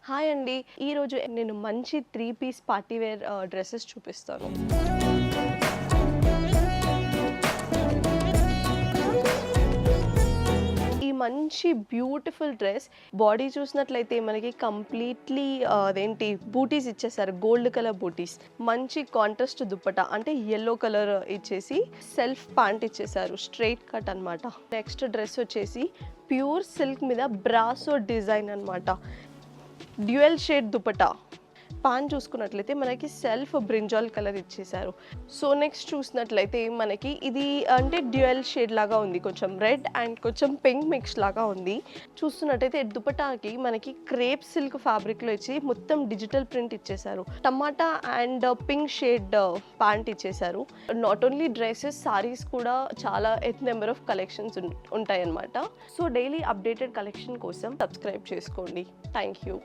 Hi అండి. ఈరోజు నేను మంచి 3 పీస్ పార్టీ వేర్ డ్రెసెస్ చూపిస్తాను. ఈ మంచి బ్యూటిఫుల్ డ్రెస్ బాడీ చూసినట్లయితే మనకి కంప్లీట్లీ అదేంటి బూటీస్ ఇచ్చేసారు, గోల్డ్ కలర్ బూటీస్. మంచి కాంట్రాస్ట్ దుప్పట అంటే యెల్లో కలర్ ఇచ్చేసి సెల్ఫ్ ప్యాంట్ ఇచ్చేసారు, స్ట్రైట్ కట్ అనమాట. నెక్స్ట్ డ్రెస్ వచ్చేసి ప్యూర్ సిల్క్ మీద బ్రాసో డిజైన్ అనమాట. Dual shade dupatta. పాన్ చూసుకున్నట్లయితే మనకి సెల్ఫ్ బ్రింజాల్ కలర్ ఇచ్చేసారు. సో నెక్స్ట్ చూసినట్లయితే మనకి ఇది అంటే డ్యూయల్ షేడ్ లాగా ఉంది, కొంచెం రెడ్ అండ్ కొంచెం పింక్ మిక్స్ లాగా ఉంది. చూస్తున్నట్టయితే దుపట్టాకి మనకి క్రేప్ సిల్క్ ఫ్యాబ్రిక్లో ఇచ్చి మొత్తం డిజిటల్ ప్రింట్ ఇచ్చేసారు. టమాటా అండ్ పింక్ షేడ్ ప్యాంట్ ఇచ్చేసారు. నాట్ ఓన్లీ డ్రెస్సెస్, సారీస్ కూడా చాలా నెంబర్ ఆఫ్ కలెక్షన్స్ ఉంటాయన్నమాట. సో డైలీ అప్డేటెడ్ కలెక్షన్ కోసం సబ్స్క్రైబ్ చేసుకోండి. Thank you.